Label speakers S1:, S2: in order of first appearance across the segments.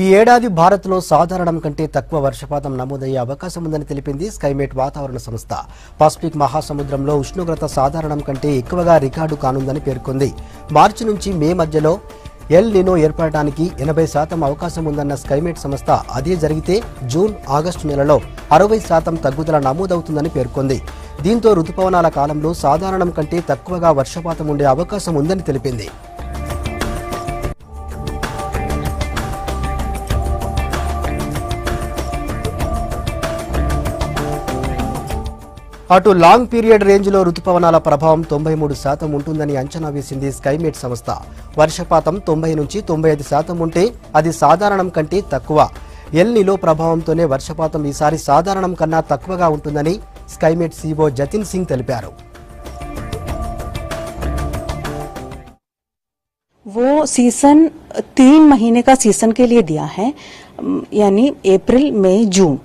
S1: ఈ ఏడాది భారత్లో సాధారణం కంటే తక్కువ వర్షపాతం నమోదయ్యే అవకాశం ఉందని తెలిపింది స్కైమేట్ వాతావరణ సంస్థ. పసిఫిక్ మహాసముద్రంలో ఉష్ణోగ్రత సాధారణం కంటే ఎక్కువగా రికార్డు కానుందని పేర్కొంది. మార్చి నుంచి మే మధ్యలో ఎల్ నినో ఏర్పడటానికి 80% అవకాశం ఉందన్న స్కైమేట్ సంస్థ అదే జరిగితే జూన్, ఆగస్టు నెలలో 60% తగ్గుదల నమోదవుతుందని పేర్కొంది. దీంతో రుతుపవనాల కాలంలో సాధారణం కంటే తక్కువగా వర్షపాతం ఉండే అవకాశం ఉందని తెలిపింది. అటు లాంగ్ పీరియడ్ రేంజ్లో రుతుపవనాల ప్రభావం 93% ఉంటుందని అంచనా వేసింది స్కైమేట్ సంస్థ. వర్షపాతం 90 నుంచి 95% ఉంటే అది సాధారణం కంటే తక్కువ. ఎల్ నినో ప్రభావంతోనే వర్షపాతం ఈసారి సాధారణం కన్నా తక్కువగా ఉంటుందని స్కైమేట్ సీఈఓ జతిన్ సింగ్ తెలిపారు.
S2: वो सीजन 3 महीने का सीजन के लिए दिया है, यानी अप्रैल, मई, जून,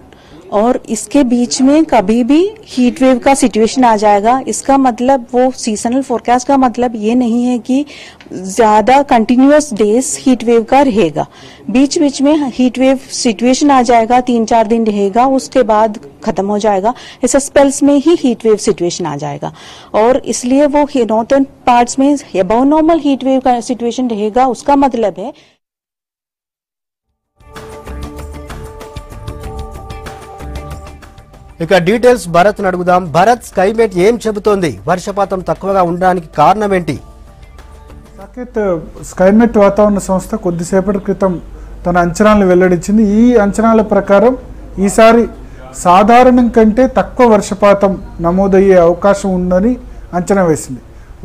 S2: और इसके बीच में कभी भी हीट वेव का सिचुएशन आ जाएगा. इसका मतलब वो सीजनल फोरकास्ट का मतलब ये नहीं है कि ज्यादा कंटिन्यूअस डेज हीट वेव का रहेगा. बीच बीच में हीट वेव सिचुएशन आ जाएगा, 3-4 दिन रहेगा, उसके बाद खत्म हो जाएगा. ऐसे स्पेल्स में ही हीट वेव सिचुएशन आ जाएगा और इसलिए वो नॉर्थर्न पार्ट्स में अबव नॉर्मल हीट वेव का सिचुएशन रहेगा. उसका मतलब है
S1: ఇక డీటెయిల్స్ భరత్ అడుగుదాం. భరత్, స్కైమేట్ ఏం చెబుతోంది? వర్షపాతం తక్కువగా ఉండడానికి కారణం ఏంటి?
S3: సాకేత్, స్కైమేట్ వాతావరణ సంస్థ కొద్దిసేపటి క్రితం తన అంచనాలను వెల్లడించింది. ఈ అంచనాల ప్రకారం ఈసారి సాధారణం కంటే తక్కువ వర్షపాతం నమోదయ్యే అవకాశం ఉందని అంచనా వేసింది.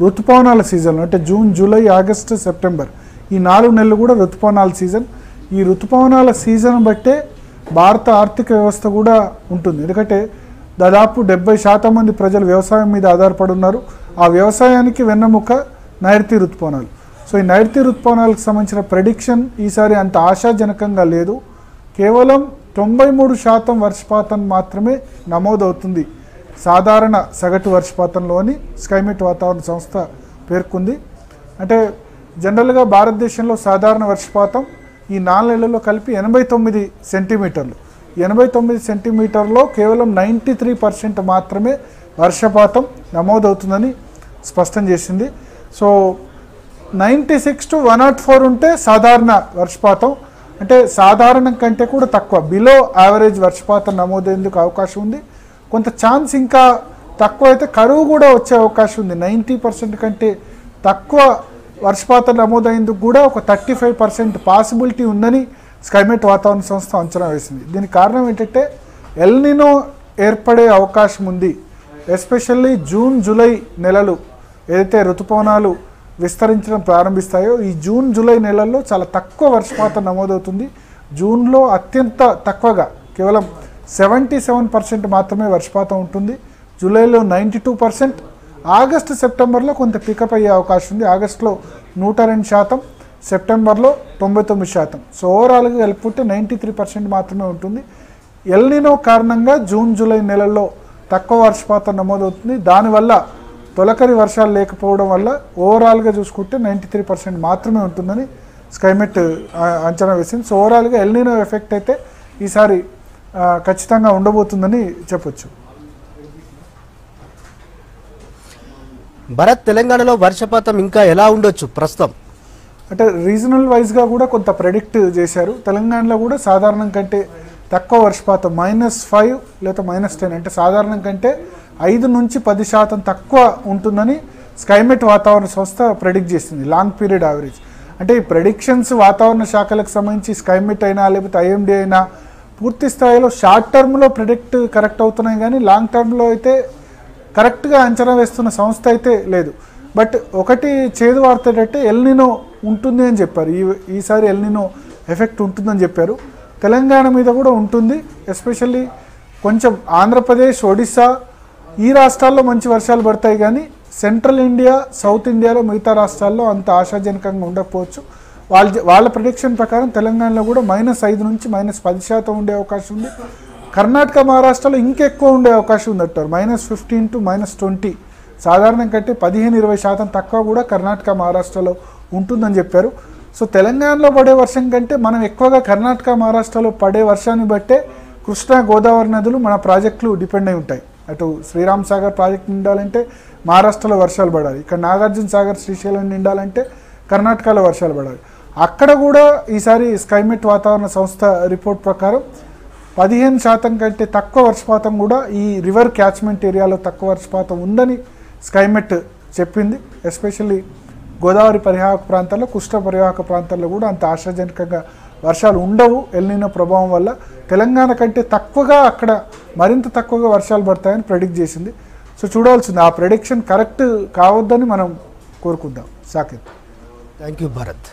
S3: ఋతుపవనాల సీజన్ అంటే జూన్, జూలై, ఆగస్టు, సెప్టెంబర్ ఈ 4 నెలలు కూడా ఋతుపవనాల సీజన్. ఈ ఋతుపవనాల సీజన్ బట్టే భారత ఆర్థిక వ్యవస్థ కూడా ఉంటుంది. ఎందుకంటే దాదాపు 70% మంది ప్రజలు వ్యవసాయం మీద ఆధారపడి ఉన్నారు. ఆ వ్యవసాయానికి వెన్నెముక నైరుతి ఋతుపవనాలు. సో ఈ నైరుతి ఋతుపవనాలకు సంబంధించిన ప్రెడిక్షన్ ఈసారి అంత ఆశాజనకంగా లేదు. కేవలం 93% వర్షపాతం మాత్రమే నమోదవుతుంది సాధారణ సగటు వర్షపాతంలో అని స్కైమేట్ వాతావరణ సంస్థ పేర్కొంది. అంటే జనరల్గా భారతదేశంలో సాధారణ వర్షపాతం ఈ 4 నెలల్లో కలిపి 89 సెంటీమీటర్లు. 89 సెంటీమీటర్లో కేవలం 93% మాత్రమే వర్షపాతం నమోదవుతుందని స్పష్టం చేసింది. సో 96 to 104 ఉంటే సాధారణ వర్షపాతం, అంటే సాధారణం కంటే కూడా తక్కువ, బిలో యావరేజ్ వర్షపాతం నమోదయ్యేందుకు అవకాశం ఉంది. కొంత ఛాన్స్ ఇంకా తక్కువ అయితే కరువు కూడా వచ్చే అవకాశం ఉంది. 90% కంటే తక్కువ వర్షపాతం నమోదయ్యేందుకు కూడా ఒక 35% పాసిబిలిటీ ఉందని స్కైమేట్ వాతావరణ సంస్థ అంచనా వేసింది. దీనికి కారణం ఏంటంటే ఎల్ నినో ఏర్పడే అవకాశం ఉంది. ఎస్పెషల్లీ జూన్, జూలై నెలలు ఏదైతే ఋతుపవనాలు విస్తరించడం ప్రారంభిస్తాయో ఈ జూన్, జూలై నెలల్లో చాలా తక్కువ వర్షపాతం నమోదవుతుంది. జూన్లో అత్యంత తక్కువగా కేవలం 77% మాత్రమే వర్షపాతం ఉంటుంది. జూలైలో 92%, ఆగస్టు, సెప్టెంబర్లో కొంత పికప్ అయ్యే అవకాశం ఉంది. ఆగస్టులో 102%, సెప్టెంబర్లో 99%. సో ఓవరాల్గా కలుపుకుంటే 93% మాత్రమే ఉంటుంది. ఎల్ నినో కారణంగా జూన్, జూలై నెలల్లో తక్కువ వర్షపాతం నమోదవుతుంది. దానివల్ల తొలకరి వర్షాలు లేకపోవడం వల్ల ఓవరాల్గా చూసుకుంటే 93% మాత్రమే ఉంటుందని స్కైమేట్ అంచనా వేసింది. సో ఓవరాల్గా ఎల్ నినో ఎఫెక్ట్ అయితే ఈసారి ఖచ్చితంగా ఉండబోతుందని చెప్పొచ్చు.
S1: భరత్, తెలంగాణలో వర్షపాతం ఇంకా ఎలా ఉండొచ్చు ప్రస్తుతం?
S3: అంటే రీజనల్ వైజ్గా కూడా కొంత ప్రెడిక్ట్ చేశారు. తెలంగాణలో కూడా సాధారణం కంటే తక్కువ వర్షపాతం -5 లేదా -10, అంటే సాధారణం కంటే 5 నుంచి 10% తక్కువ ఉంటుందని స్కైమేట్ వాతావరణ సంస్థ ప్రెడిక్ట్ చేసింది, లాంగ్ పీరియడ్ యావరేజ్. అంటే ఈ ప్రెడిక్షన్స్ వాతావరణ శాఖలకు సంబంధించి స్కైమేట్ అయినా లేకపోతే ఐఎండీ అయినా పూర్తి స్థాయిలో షార్ట్ టర్మ్లో ప్రెడిక్ట్ కరెక్ట్ అవుతున్నాయి, కానీ లాంగ్ టర్మ్లో అయితే కరెక్ట్గా అంచనా వేస్తున్న సంస్థ అయితే లేదు. బట్ ఒకటి చేదు వార్త ఏంటంటే ఎల్ నినో ఉంటుంది అని చెప్పారు. ఈసారి ఎల్ నినో ఎఫెక్ట్ ఉంటుందని చెప్పారు. తెలంగాణ మీద కూడా ఉంటుంది. ఎస్పెషల్లీ కొంచెం ఆంధ్రప్రదేశ్, ఒడిశా ఈ రాష్ట్రాల్లో మంచి వర్షాలు పడతాయి, కానీ సెంట్రల్ ఇండియా, సౌత్ ఇండియాలో మిగతా రాష్ట్రాల్లో అంత ఆశాజనకంగా ఉండకపోవచ్చు. వాళ్ళ ప్రిడిక్షన్ ప్రకారం తెలంగాణలో కూడా -5 నుంచి -10% ఉండే అవకాశం ఉంది. కర్ణాటక, మహారాష్ట్రలో ఇంకెక్కువ ఉండే అవకాశం ఉందంటారు, -15 to -20. సాధారణం కంటే 15-20% తక్కువ కూడా కర్ణాటక, మహారాష్ట్రలో ఉంటుందని చెప్పారు. సో తెలంగాణలో పడే వర్షం కంటే మనం ఎక్కువగా కర్ణాటక మహారాష్ట్రలో పడే వర్షాన్ని బట్టే కృష్ణా గోదావరి నదులు మన ప్రాజెక్టులు డిపెండ్ అయి ఉంటాయి. అటు శ్రీరామ్ సాగర్ ప్రాజెక్ట్ నిండాలంటే మహారాష్ట్రలో వర్షాలు పడాలి, ఇక్కడ నాగార్జున సాగర్ శ్రీశైలం నిండాలంటే కర్ణాటకలో వర్షాలు పడాలి. అక్కడ కూడా ఈసారి స్కైమెట్ వాతావరణ సంస్థ రిపోర్ట్ ప్రకారం 15% కంటే తక్కువ వర్షపాతం కూడా ఈ రివర్ క్యాచ్మెంట్ ఏరియాలో తక్కువ వర్షపాతం ఉందని స్కైమెట్ చెప్పింది. ఎస్పెషల్లీ గోదావరి పరివాహక ప్రాంతాల్లో, కృష్ణ పరివాహక ప్రాంతాల్లో కూడా అంత ఆశాజనకంగా వర్షాలు ఉండవు ఎల్నినో ప్రభావం వల్ల. తెలంగాణ కంటే తక్కువగా అక్కడ మరింత తక్కువగా వర్షాలు పడతాయని ప్రెడిక్ట్ చేసింది. సో చూడాల్సింది, ఆ ప్రెడిక్షన్ కరెక్ట్ కావద్దని మనం కోరుకుందాం. సాకేత్.
S1: Thank you Bharat.